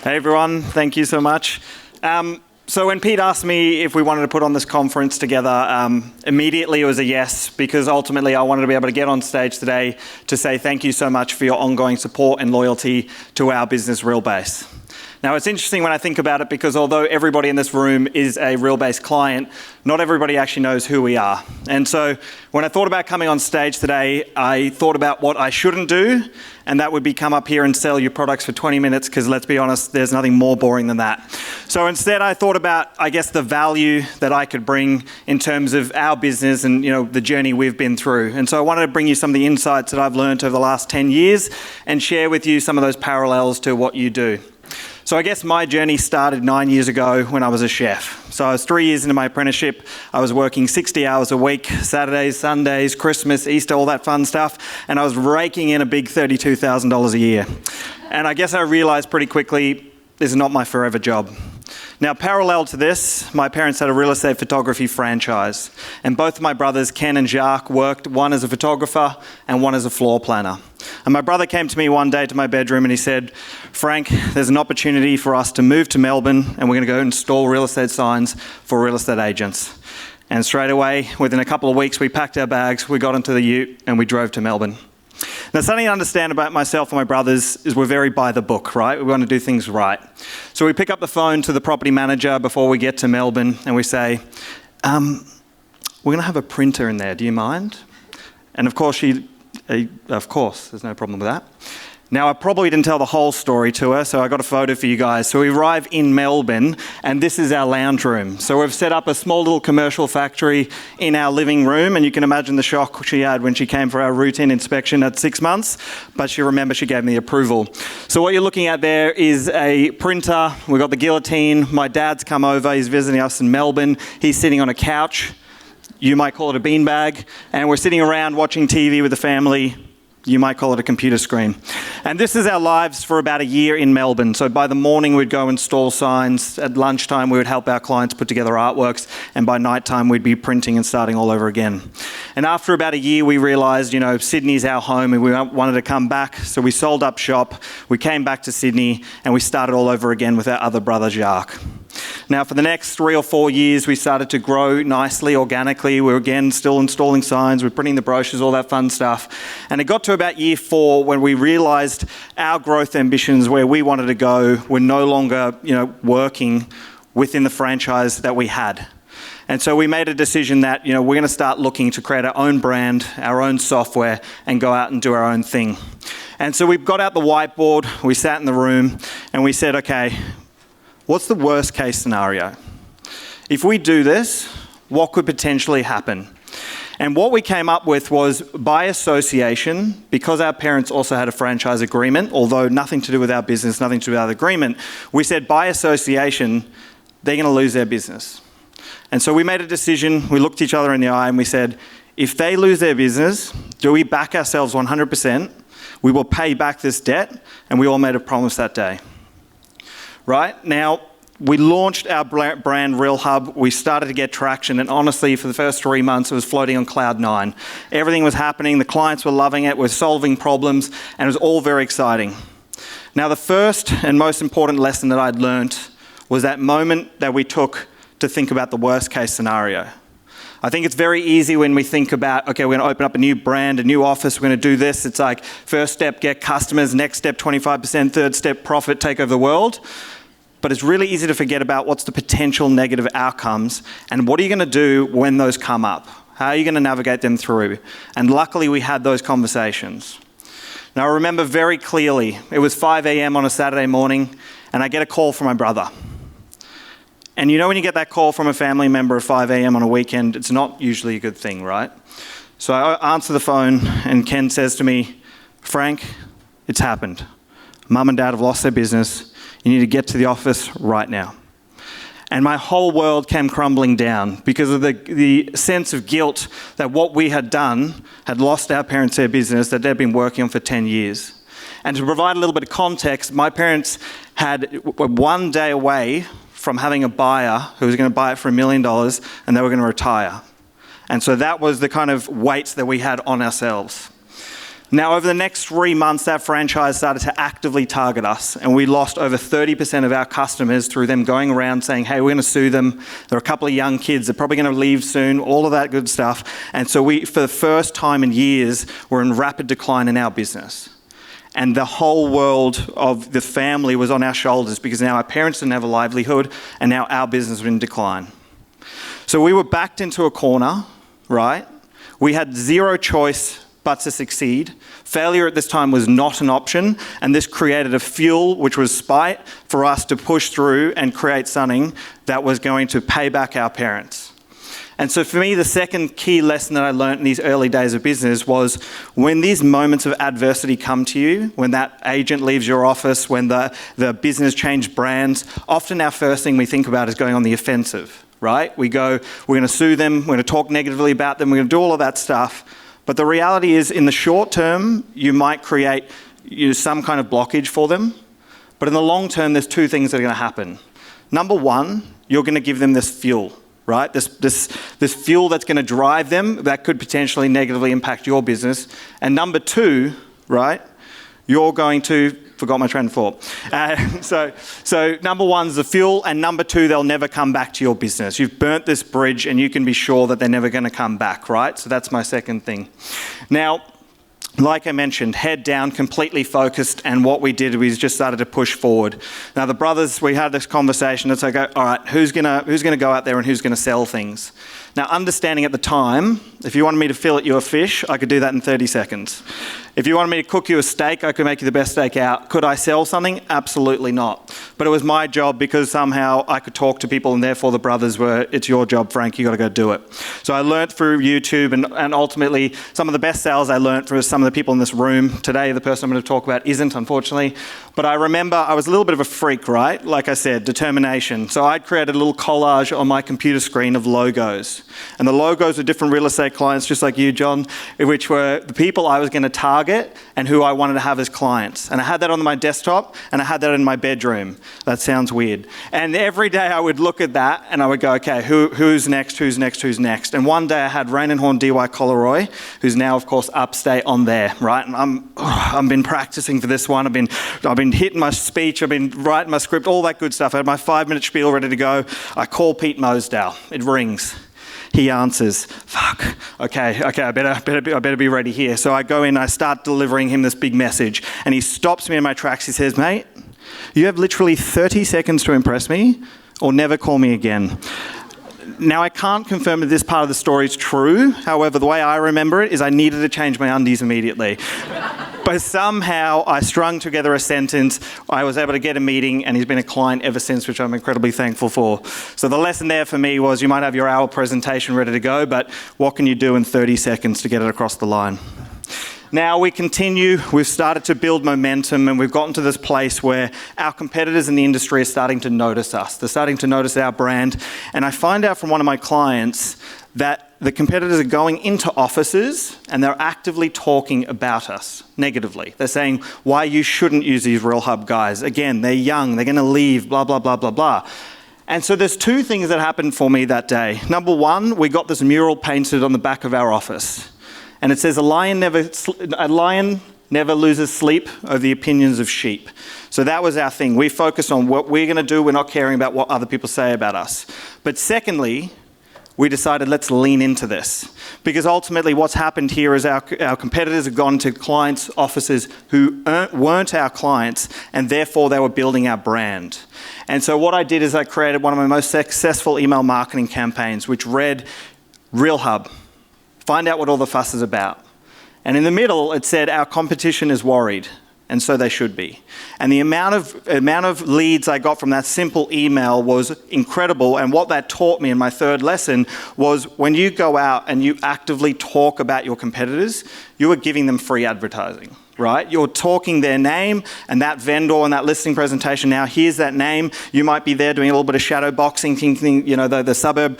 Hey everyone, thank you so much. So when Pete asked me if we wanted to put on this conference together, immediately it was a yes, because ultimately I wanted to be able to get on stage today to say thank you so much for your ongoing support and loyalty to our business, Realbase. Now, it's interesting when I think about it, because although everybody in this room is a Realbase client, not everybody actually knows who we are. And so when I thought about coming on stage today, I thought about what I shouldn't do, and that would be come up here and sell your products for 20 minutes, because let's be honest, there's nothing more boring than that. So instead, I thought about, I guess, the value that I could bring in terms of our business and, the journey we've been through. And so I wanted to bring you some of the insights that I've learned over the last 10 years and share with you some of those parallels to what you do. So I guess my journey started 9 years ago when I was a chef. So I was 3 years into my apprenticeship. I was working 60 hours a week, Saturdays, Sundays, Christmas, Easter, all that fun stuff. And I was raking in a big $32,000 a year. And I guess I realized pretty quickly, this is not my forever job. Now, parallel to this, my parents had a real estate photography franchise. And both of my brothers, Ken and Jacques, worked, one as a photographer and one as a floor planner. And my brother came to me one day to my bedroom and he said, Frank, there's an opportunity for us to move to Melbourne and we're going to go install real estate signs for real estate agents. And straight away, within a couple of weeks, we packed our bags, we got into the ute and we drove to Melbourne. Now, something to understand about myself and my brothers is we're very by the book, right? We want to do things right. So we pick up the phone to the property manager before we get to Melbourne and we say, we're going to have a printer in there, do you mind? And of course, of course, there's no problem with that. Now, I probably didn't tell the whole story to her, so I got a photo for you guys. So we arrive in Melbourne, and this is our lounge room. So we've set up a small little commercial factory in our living room, and you can imagine the shock she had when she came for our routine inspection at 6 months, but she gave me approval. So what you're looking at there is a printer. We've got the guillotine. My dad's come over. He's visiting us in Melbourne. He's sitting on a couch. You might call it a beanbag. And we're sitting around watching TV with the family. You might call it a computer screen. And this is our lives for about a year in Melbourne. So by the morning, we'd go install signs. At lunchtime, we would help our clients put together artworks. And by nighttime, we'd be printing and starting all over again. And after about a year, we realized, Sydney's our home and we wanted to come back. So we sold up shop. We came back to Sydney and we started all over again with our other brother, Jacques. Now, for the next 3 or 4 years, we started to grow nicely, organically. We were again still installing signs, we're printing the brochures, all that fun stuff. And it got to about year 4 when we realized our growth ambitions, where we wanted to go, were no longer, working within the franchise that we had. And so we made a decision that, we're going to start looking to create our own brand, our own software, and go out and do our own thing. And so we got out the whiteboard, we sat in the room, and we said, okay, what's the worst case scenario? If we do this, what could potentially happen? And what we came up with was, by association, because our parents also had a franchise agreement, although nothing to do with our business, nothing to do with our agreement, we said by association, they're going to lose their business. And so we made a decision, we looked each other in the eye and we said, if they lose their business, do we back ourselves 100%? We will pay back this debt, and we all made a promise that day. Right? Now, we launched our brand Realhub. We started to get traction, and honestly, for the first 3 months, it was floating on cloud 9. Everything was happening. The clients were loving it. We're solving problems, and it was all very exciting. Now, the first and most important lesson that I'd learnt was that moment that we took to think about the worst case scenario. I think it's very easy when we think about, okay, we're going to open up a new brand, a new office, we're going to do this. It's like, first step, get customers. Next step, 25%. Third step, profit, take over the world. But it's really easy to forget about what's the potential negative outcomes and what are you going to do when those come up? How are you going to navigate them through? And luckily, we had those conversations. Now, I remember very clearly, it was 5 a.m. on a Saturday morning, and I get a call from my brother. And when you get that call from a family member at 5 a.m. on a weekend, it's not usually a good thing, right? So I answer the phone, and Ken says to me, Frank, it's happened. Mum and Dad have lost their business. You need to get to the office right now. And my whole world came crumbling down because of the sense of guilt that what we had done had lost our parents their business that they'd been working on for 10 years. And to provide a little bit of context, my parents had 1 day away from having a buyer who was going to buy it for $1 million, and they were going to retire. And so that was the kind of weight that we had on ourselves. Now, over the next 3 months, that franchise started to actively target us, and we lost over 30% of our customers through them going around saying, hey, we're going to sue them. There are a couple of young kids. They're probably going to leave soon, all of that good stuff. And so we, for the first time in years, were in rapid decline in our business. And the whole world of the family was on our shoulders because now our parents didn't have a livelihood, and now our business was in decline. So we were backed into a corner, right? We had zero choice but to succeed. Failure at this time was not an option, and this created a fuel, which was spite, for us to push through and create something that was going to pay back our parents. And so for me, the second key lesson that I learned in these early days of business was when these moments of adversity come to you, when that agent leaves your office, when the business changed brands, often our first thing we think about is going on the offensive, right? We go, we're going to sue them, we're going to talk negatively about them, we're going to do all of that stuff. But the reality is, in the short term, you might create some kind of blockage for them. But in the long term, there's two things that are going to happen. Number one, you're going to give them this fuel, right? This fuel that's going to drive them that could potentially negatively impact your business. And number two, right, you're going to... Forgot my train of thought. So number one is the fuel, and number two, they'll never come back to your business. You've burnt this bridge, and you can be sure that they're never going to come back, right? So that's my second thing. Now, like I mentioned, head down, completely focused, and what we did was just started to push forward. Now, the brothers, we had this conversation. It's like, all right, who's gonna go out there and who's gonna sell things? Now, understanding at the time, if you wanted me to fillet you a fish, I could do that in 30 seconds. If you wanted me to cook you a steak, I could make you the best steak out. Could I sell something? Absolutely not. But it was my job because somehow I could talk to people, and therefore the brothers were, it's your job, Frank, you got to go do it. So I learnt through YouTube, and ultimately some of the best sales I learnt from some of the people in this room. Today, the person I'm going to talk about isn't, unfortunately. But I remember I was a little bit of a freak, right? Like I said, determination. So I'd created a little collage on my computer screen of logos. And the logos were different real estate clients, just like you, John, which were the people I was going to target and who I wanted to have as clients. And I had that on my desktop, and I had that in my bedroom. That sounds weird. And every day I would look at that and I would go, okay, who's next, who's next, who's next? And one day I had Rain and Horn DY Coleroy, who's now, of course, upstate on there, right? And I've been practicing for this one. I've been hitting my speech. I've been writing my script, all that good stuff. I had my 5-minute spiel ready to go. I call Pete Mosdale. It rings. He answers, fuck, okay, I better be ready here. So I go in, I start delivering him this big message, and he stops me in my tracks. He says, mate, you have literally 30 seconds to impress me or never call me again. Now, I can't confirm that this part of the story is true. However, the way I remember it is I needed to change my undies immediately. But somehow I strung together a sentence. I was able to get a meeting, and he's been a client ever since, which I'm incredibly thankful for. So the lesson there for me was you might have your hour presentation ready to go, but what can you do in 30 seconds to get it across the line? Now we continue, we've started to build momentum, and we've gotten to this place where our competitors in the industry are starting to notice us. They're starting to notice our brand. And I find out from one of my clients that the competitors are going into offices and they're actively talking about us negatively. They're saying why you shouldn't use these Realhub guys. Again, they're young, they're going to leave, blah, blah, blah, blah, blah. And so there's two things that happened for me that day. Number one, we got this mural painted on the back of our office. And it says, a lion never loses sleep over the opinions of sheep. So that was our thing. We focused on what we're going to do. We're not caring about what other people say about us. But secondly, we decided let's lean into this. Because ultimately what's happened here is our competitors have gone to clients' offices who weren't our clients, and therefore they were building our brand. And so what I did is I created one of my most successful email marketing campaigns, which read, Realhub, find out what all the fuss is about. And in the middle, it said, our competition is worried, and so they should be. And the amount of leads I got from that simple email was incredible. And what that taught me in my third lesson was when you go out and you actively talk about your competitors, you are giving them free advertising. Right? You're talking their name and that vendor and that listing presentation. Now, here's that name. You might be there doing a little bit of shadow boxing, thinking, you know, the suburb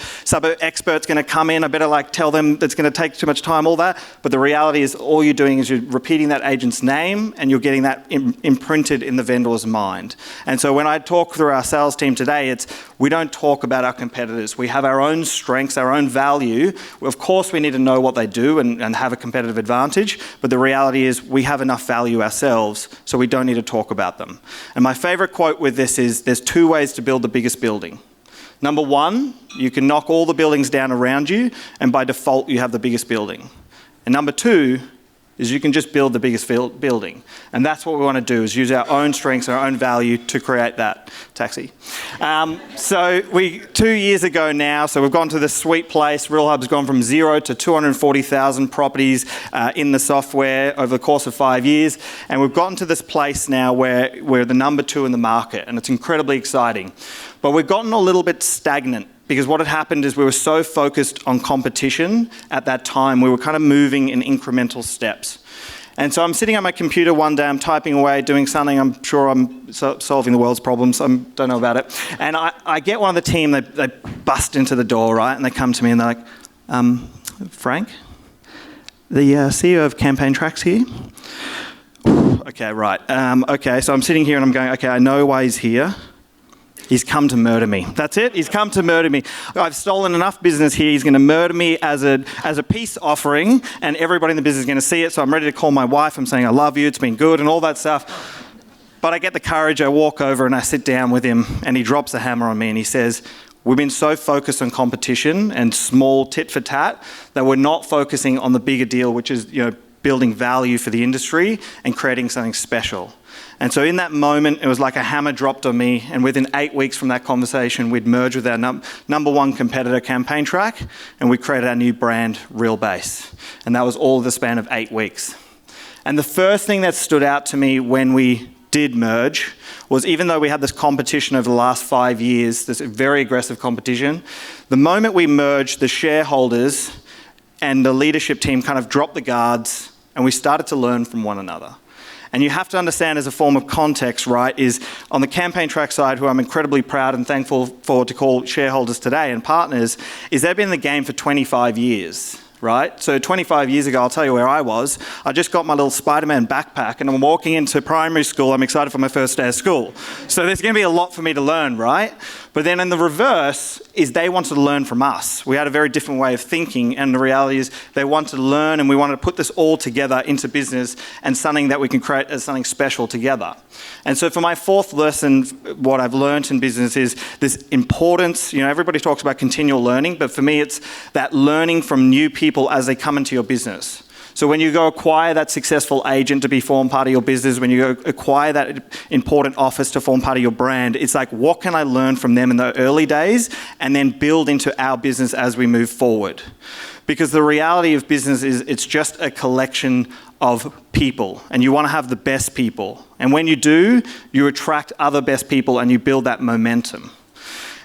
expert's going to come in. I better tell them that's going to take too much time, all that. But the reality is all you're doing is you're repeating that agent's name and you're getting that imprinted in the vendor's mind. And so when I talk through our sales team today, it's we don't talk about our competitors. We have our own strengths, our own value. Of course, we need to know what they do and have a competitive advantage, but the reality is we have enough value ourselves, so we don't need to talk about them. And my favorite quote with this is, there's two ways to build the biggest building. Number one, you can knock all the buildings down around you, and by default, you have the biggest building. And number two is you can just build the biggest building. And that's what we want to do, is use our own strengths, our own value to create that. Taxi. So 2 years ago now, so we've gone to this sweet place. Realhub's gone from 0 to 240,000 properties in the software over the course of 5 years. And we've gotten to this place now where we're the number 2 in the market, and it's incredibly exciting. But we've gotten a little bit stagnant, because what had happened is we were so focused on competition at that time, we were kind of moving in incremental steps. And so I'm sitting at my computer one day, I'm typing away, doing something, I'm sure I'm solving the world's problems, I don't know about it. And I get one of the team, they bust into the door, right? And they come to me and they're like, Frank, the CEO of Campaigntrack's here. Okay, right. Okay, so I'm sitting here and I'm going, okay, I know why he's here. He's come to murder me. That's it. He's come to murder me. I've stolen enough business here. He's going to murder me as a peace offering, and everybody in the business is going to see it. So I'm ready to call my wife. I'm saying, I love you. It's been good and all that stuff. But I get the courage. I walk over and I sit down with him, and he drops the hammer on me and he says, we've been so focused on competition and small tit for tat that we're not focusing on the bigger deal, which is, building value for the industry and creating something special. And so in that moment, it was like a hammer dropped on me, and within 8 weeks from that conversation, we'd merged with our number one competitor, Campaigntrack, and we created our new brand, Realbase. And that was all the span of 8 weeks. And the first thing that stood out to me when we did merge was, even though we had this competition over the last 5 years, this very aggressive competition, the moment we merged, the shareholders and the leadership team kind of dropped the guards, and we started to learn from one another. And you have to understand, as a form of context, right, is on the Campaigntrack side, who I'm incredibly proud and thankful for to call shareholders today and partners, is they've been in the game for 25 years. Right? So 25 years ago, I'll tell you where I was. I just got my little Spider-Man backpack and I'm walking into primary school. I'm excited for my first day of school. So there's going to be a lot for me to learn, right? But then in the reverse is they wanted to learn from us. We had a very different way of thinking, and the reality is they wanted to learn, and we wanted to put this all together into business and something that we can create as something special together. And so for my fourth lesson, what I've learned in business is this importance. Everybody talks about continual learning, but for me it's that learning from new people as they come into your business. So when you go acquire that successful agent to form part of your business, when you go acquire that important office to form part of your brand, it's like, what can I learn from them in the early days and then build into our business as we move forward? Because the reality of business is it's just a collection of people, and you want to have the best people. And when you do, you attract other best people and you build that momentum.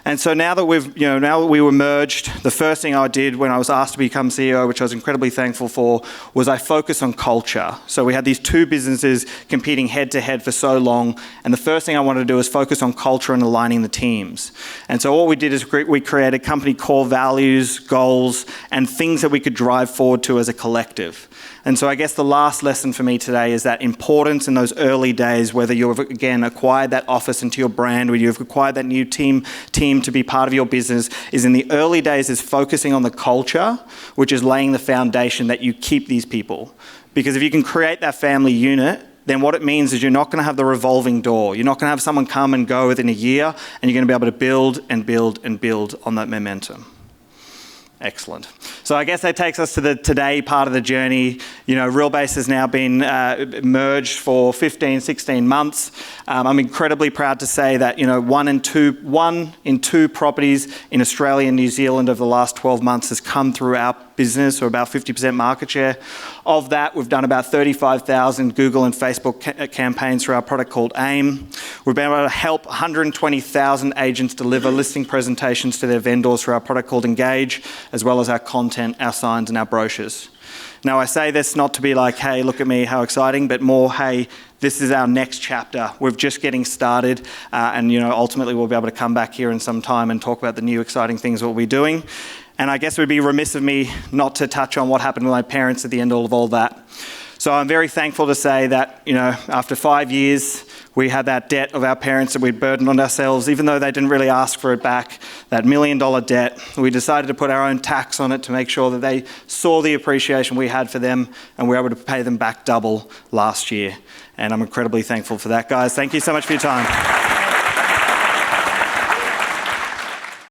And so now that we were merged, the first thing I did when I was asked to become CEO, which I was incredibly thankful for, was I focused on culture. So we had these two businesses competing head to head for so long, and the first thing I wanted to do was focus on culture and aligning the teams. And so what we did is we created company core values, goals, and things that we could drive forward to as a collective. And so I guess the last lesson for me today is that importance in those early days, whether you've, again, acquired that office into your brand, or you've acquired that new team to be part of your business, is in the early days is focusing on the culture, which is laying the foundation that you keep these people. Because if you can create that family unit, then what it means is you're not going to have the revolving door. You're not going to have someone come and go within a year, and you're going to be able to build and build and build on that momentum. Excellent. So I guess that takes us to the today part of the journey. Realbase has now been merged for 15, 16 months. I'm incredibly proud to say that, one in two properties in Australia and New Zealand over the last 12 months has come through our business, or about 50% market share. Of that, we've done about 35,000 Google and Facebook campaigns through our product called AIM. We've been able to help 120,000 agents deliver listing presentations to their vendors through our product called Engage, as well as our content, our signs, and our brochures. Now, I say this not to be like, hey, look at me, how exciting, but more, hey, this is our next chapter. We're just getting started, and ultimately we'll be able to come back here in some time and talk about the new exciting things we'll be doing. And I guess it would be remiss of me not to touch on what happened with my parents at the end of all that. So I'm very thankful to say that, after 5 years, We had that debt of our parents that we'd burdened on ourselves, even though they didn't really ask for it back, that $1 million debt. We decided to put our own tax on it to make sure that they saw the appreciation we had for them, and we were able to pay them back double last year. And I'm incredibly thankful for that, guys. Thank you so much for your time.